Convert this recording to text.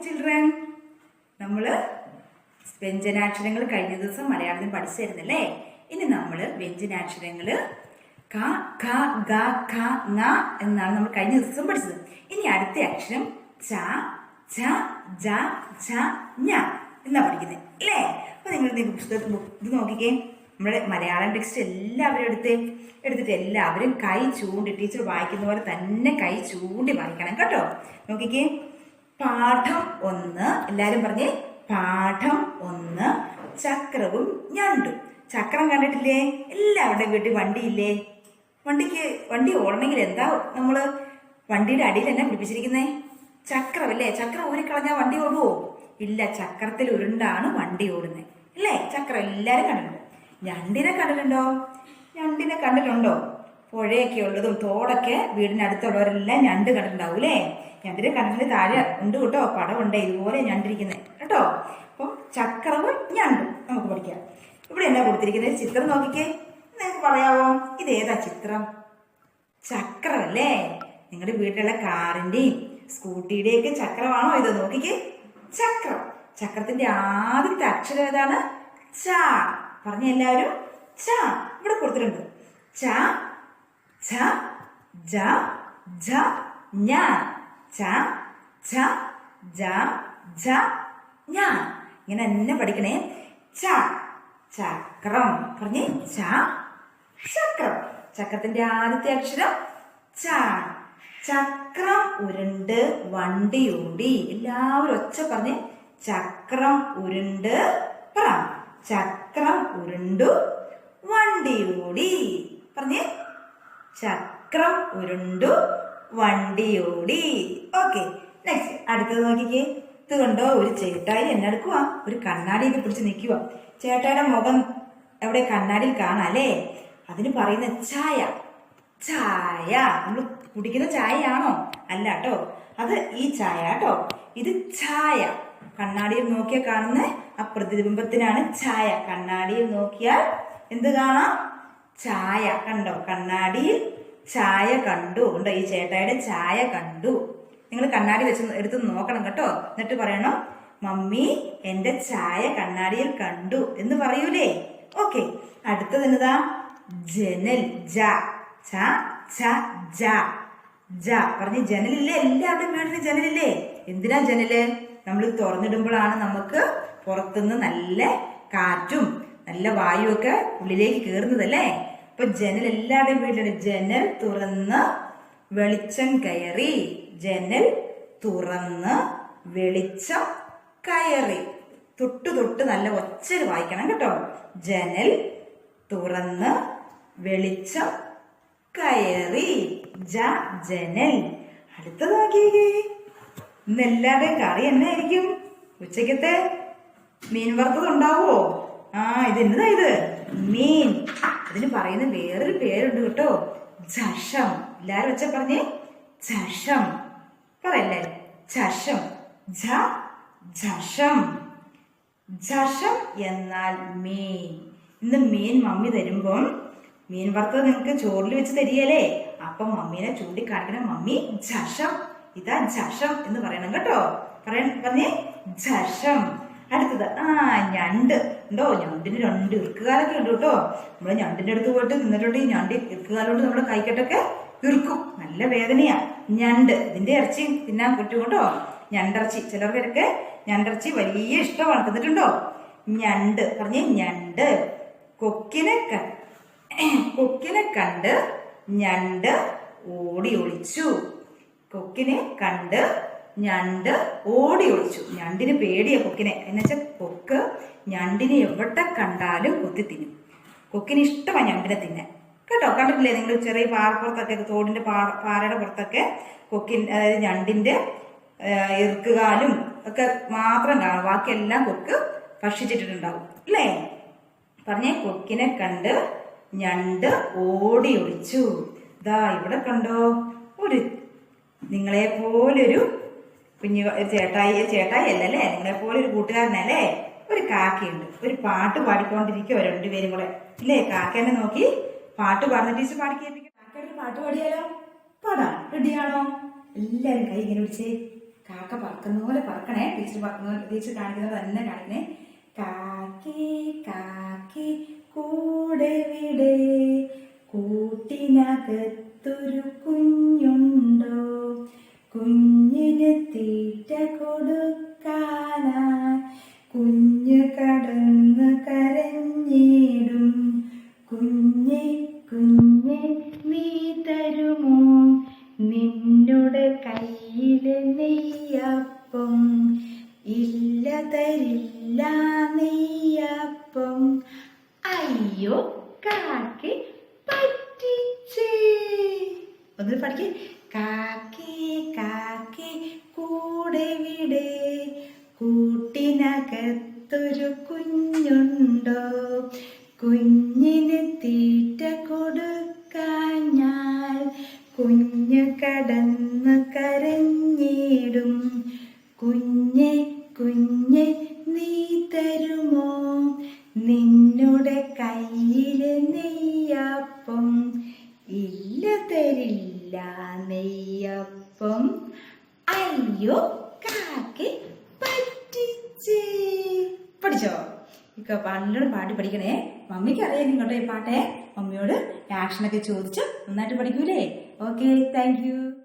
Children. നമ്മൾ വ്യഞ്ജനാക്ഷരങ്ങൾ കഴിഞ്ഞ ദിവസം മലയാളത്തിൽ പഠിച്ചിരുന്നല്ലേ. ഇനി നമ്മൾ വ്യഞ്ജനാക്ഷരങ്ങൾ ക, ഖ, ഗ, ഘ, ങ എന്നാണ് നമ്മൾ കഴിഞ്ഞ ദിവസം പഠിച്ചത്. ഇനി അടുത്ത അക്ഷരം ച, ഛ, ജ, ഝ, ഞ എന്നാ പഠിക്കുന്നത് അല്ലേ. അപ്പൊ നിങ്ങൾ പുസ്തകത്തിൽ ഇത് നോക്കിക്കേ. നമ്മുടെ മലയാളം ടെക്സ്റ്റ് എല്ലാവരും എടുത്തിട്ട് എല്ലാവരും കൈ ചൂണ്ടി, ടീച്ചർ വായിക്കുന്ന പോലെ തന്നെ കൈ ചൂണ്ടി വായിക്കണം കേട്ടോ. നോക്കിക്കേ. പാഠം 1. എല്ലാരും പറഞ്ഞേ പാഠം 1. ചക്രവും ഞണ്ടും. ചക്രം കണ്ടിട്ടില്ലേ? എല്ലാവരുടെയും വീട്ടിൽ വണ്ടിയില്ലേ? വണ്ടി ഓടണമെങ്കിൽ എന്താ നമ്മള് വണ്ടിയുടെ അടിയിൽ തന്നെ പിടിപ്പിച്ചിരിക്കുന്നേ? ചക്രമല്ലേ. ചക്രം ഊരിക്കളഞ്ഞാൽ വണ്ടി ഓടുവോ? ഇല്ല, ചക്രത്തിൽ ഉരുണ്ടാണ് വണ്ടി ഓടുന്നത് അല്ലേ. ചക്രം എല്ലാരും കണ്ടിട്ടുണ്ടോ? ഞണ്ടിനെ കണ്ടിട്ടുണ്ടോ? പുഴയൊക്കെ ഉള്ളതും തോടൊക്കെ വീടിനടുത്തുള്ളവരെല്ലാം ഞണ്ട് കണ്ടിട്ടുണ്ടാവും അല്ലേ. ഞണ്ടിനെ കണ്ടിട്ട് താഴെ ഉണ്ട് കേട്ടോ, പടമുണ്ട് ഇതുപോലെ ഞണ്ടിരിക്കുന്നത് കേട്ടോ. അപ്പം ചക്രവും ഞണ്ടും നമുക്ക് പഠിക്കാം. ഇവിടെ എന്നാ കൊടുത്തിരിക്കുന്നത്? ചിത്രം നോക്കിക്കേ. നിങ്ങൾക്ക് പറയാവോ ഇതേതാ ചിത്രം? ചക്രമല്ലേ. നിങ്ങളുടെ വീട്ടിലുള്ള കാറിന്റെയും സ്കൂട്ടിയുടെയും ഒക്കെ ചക്രമാണോ ഇത്? നോക്കിക്കേ, ചക്രം. ചക്രത്തിന്റെ ആദ്യത്തെ അക്ഷരം ഏതാണ്? ച. പറഞ്ഞ എല്ലാവരും ച. ഇവിടെ കൊടുത്തിട്ടുണ്ട്. ച, ഛ, ജ, ഝ, ഞ. ച, ഛ, ജ, ഝ, ഞ. ഇങ്ങനെ തന്നെ പഠിക്കണേ. ച, ചക്രം. പറഞ്ഞേ ച, ചക്രം. ചക്രത്തിന്റെ ആദ്യത്തെ അക്ഷരം ച. ചക്രം ഉരുണ്ട് വണ്ടി ഓടി. എല്ലാവരും ഒച്ച പറഞ്ഞേ ചക്രം ഉരുണ്ട്. പറ. ചക്രം ഉരുണ്ടു വണ്ടി ഓടി. പറഞ്ഞേ ചക്രം ഉരുണ്ടു വണ്ടി ഓടി. ഓക്കെ, നെക്സ്റ്റ് അടുത്തത് നോക്കിക്കേ. ഇത് കണ്ടോ, ഒരു ചേട്ടായി എന്നെ എടുക്കുക, ഒരു കണ്ണാടിയൊക്കെ പിടിച്ച് നിൽക്കുക. ചേട്ടായിയുടെ മുഖം എവിടെ കണ്ണാടിയിൽ കാണാം അല്ലേ. അതിന് പറയുന്ന ചായ. ചായ നമ്മൾ കുടിക്കുന്ന ചായയാണോ? അല്ല കേട്ടോ, അത് ഈ ചായ കേട്ടോ. ഇത് ചായ. കണ്ണാടിയിൽ നോക്കിയാൽ കാണുന്ന ആ പ്രതിബിംബത്തിനാണ് ചായ. കണ്ണാടിയിൽ നോക്കിയാൽ എന്ത് കാണാം? ചായ. കണ്ടോ? കണ്ണാടിയിൽ ചായ കണ്ടു. ഉണ്ടോ? ഈ ചേട്ടായിയുടെ ചായ കണ്ടു. നിങ്ങൾ കണ്ണാടി വെച്ച് എടുത്ത് നോക്കണം കേട്ടോ. എന്നിട്ട് പറയണം മമ്മി എന്റെ ചായ കണ്ണാടിയിൽ കണ്ടു എന്ന് പറയൂലേ. ഓക്കെ, അടുത്തത് എന്നതാ? ജനൽ. ജ, ഛ, ഛ, ജ, ജ. പറഞ്ഞ് ജനലില്ലേ? എല്ലാവരുടെയും വീട്ടിൽ ജനലില്ലേ? എന്തിനാ ജനല്? നമ്മൾ തുറന്നിടുമ്പോഴാണ് നമുക്ക് പുറത്തുനിന്ന് നല്ല കാറ്റും നല്ല വായുവൊക്കെ ഉള്ളിലേക്ക് കയറുന്നതല്ലേ. അപ്പൊ ജനൽ എല്ലാവരുടെയും വീട്ടിലുണ്ട്. ജനൽ തുറന്ന് വെളിച്ചം കയറി. ജനൽ തുറന്ന് വെളിച്ചം കയറി. തൊട്ട് നല്ല ഒച്ചയിൽ വായിക്കണം കേട്ടോ. ജനൽ തുറന്ന് വെളിച്ചം കയറി. ജ, ജനൽ. അടുത്തത് നോക്കിയേ. ഇന്ന് എല്ലാവരുടെയും കറി എന്നായിരിക്കും? ഉച്ചക്കത്തെ മീൻ വറുത്തത് ഉണ്ടാവോ? ഇത് എന്നതാ? ഇത് മീൻ. അതിന് പറയുന്ന വേറൊരു പേരുണ്ട് കേട്ടോ, ചഷം. എല്ലാരും വെച്ച പറഞ്ഞേ ചഷം. പറയല്ലേ ചഷം. ജ, ജഷം. ജഷം എന്നാൽ മീൻ. ഇന്ന് മീൻ മമ്മി തരുമ്പം മീൻ വറുത്തത് നിങ്ങൾക്ക് ചോറിൽ വെച്ച് തരികയല്ലേ. അപ്പം മമ്മീനെ ചൂണ്ടിക്കാണിക്കണം. മമ്മി ജഷം, ഇതാ ജഷം എന്ന് പറയണം കേട്ടോ. പറഞ്ഞേ ജഷം. അടുത്തത് ഞണ്ട്. ഉണ്ടോ? ഞണ്ടിന് 2 ഇറുക്കുകാലൊക്കെ ഉണ്ട് കേട്ടോ. നമ്മള് ഞണ്ടിന്റെ അടുത്ത് പോയിട്ട് നിന്നിട്ടുണ്ട്. ഈ ഞണ്ട് ഇറുക്കുകാലോട്ട് നമ്മുടെ കൈക്കെട്ടൊക്കെ ഇറുക്കും. നല്ല വേദനയാ. ഞണ്ട്. ഇതിന്റെ ഇറച്ചി തിന്നാൻ പറ്റും കേട്ടോ. ഞണ്ടിറച്ചി. ചിലർക്കൊക്കെ ഞണ്ടിറച്ചി വലിയ ഇഷ്ടമാണ്. തിന്നിട്ടുണ്ടോ? ഞണ്ട്. പറഞ്ഞേ ഞണ്ട്. കൊക്കിനെ കണ്ട് ഞണ്ട് ഓടി ഒളിച്ചു. കൊക്കിനെ കണ്ട് ഞണ്ട് ഓടി ഒളിച്ചു. ഞണ്ടിന് പേടിയാ കൊക്കിനെ. എന്നുവെച്ചാൽ കൊക്ക് ഞണ്ടിനെ എവിടെ കണ്ടാലും കൊത്തി തിന്നും. കൊക്കിന് ഇഷ്ടമാണ് ഞണ്ടിനെ തിന്നാൻ കേട്ടോ. കണ്ടിട്ടില്ലേ നിങ്ങൾ? ചെറിയ പാറപ്പുറത്തൊക്കെ, തോടിന്റെ പാറയുടെ പുറത്തൊക്കെ അതായത് ഞണ്ടിന്റെ ഇറുക്കുകാലും ഒക്കെ മാത്രം കാണാം. ബാക്കിയെല്ലാം കൊക്ക് ഭക്ഷിച്ചിട്ടുണ്ടാവും അല്ലേ. പറഞ്ഞേ കൊക്കിനെ കണ്ട് ഞണ്ട് ഓടി ഒളിച്ചു. ദാ ഇവിടെ കണ്ടോ, നിങ്ങളെ പോലൊരു കുഞ്ഞു ചേട്ടായി അല്ലല്ലേ, നിങ്ങളെ പോലെ ഒരു കൂട്ടുകാരനല്ലേ. ഒരു കാക്കയുണ്ട്. ഒരു പാട്ട് പാടിക്കൊണ്ടിരിക്കുക 2 പേരും കൂടെ ഇല്ലേ. കാക്കേനെ നോക്കി പാട്ട് പാടുന്ന ടീച്ചർ പാടി കേൾപ്പിക്കും. കാക്കയുടെ പാട്ട് പാടിയാലോ? പാടാം. റെഡിയാണോ? എല്ലാരും കൈ ഇങ്ങനെ പിടിച്ചേ. കാക്ക പറക്കുന്ന പോലെ പറക്കണേ. ടീച്ചർ പറക്കുന്ന പോലെ, ടീച്ചർ കാണിക്കുന്നത് തന്നെ കാണിക്കണേ. കാക്കി കാക്കി കൂടെവിടെ, കൂട്ടിനകത്തൊരു കുഞ്ഞുണ്ടോ, കുഞ്ഞിന് തീറ്റ കൊടുക്കാനായി കുഞ്ഞ് കടന്ന് കരഞ്ഞിടും. കുഞ്ഞെ കുഞ്ഞെ നീ തരുമോ നിന്നുടെ കയ്യിലെ നെയ്യപ്പം. ഇല്ല തരില്ല നെയ്യപ്പം. അയ്യോ കാക്കി പറ്റിച്ചേ. ഒന്ന് പഠിക്കേ. കാക്കി കാക്കി കൂടെവിടെ, കൂട്ടിനകത്തൊരു കുഞ്ഞുണ്ടോ, കുഞ്ഞിന് തീറ്റ കൊടുക്കാൻ ഞാൻ കുഞ്ഞ് കടന്ന് കരഞ്ഞിടും. കുഞ്ഞെ കുഞ്ഞെ നീ തരുമോ നിന്നുടെ കയ്യിലെ നെയ്യപ്പം. ഇല്ല തരില്ല നെയ്യപ്പം. അയ്യോ കാക്കി പറ്റിച്ചേ. പഠിച്ചോ? ഇക്ക നല്ലോണം പാട്ട് പഠിക്കണേ. മമ്മിക്ക് അറിയാം നിങ്ങളുടെ ഈ പാട്ടേ. മമ്മിയോട് ആക്ഷനൊക്കെ ചോദിച്ച് നന്നായിട്ട് പഠിക്കൂലേ? Okay, thank you.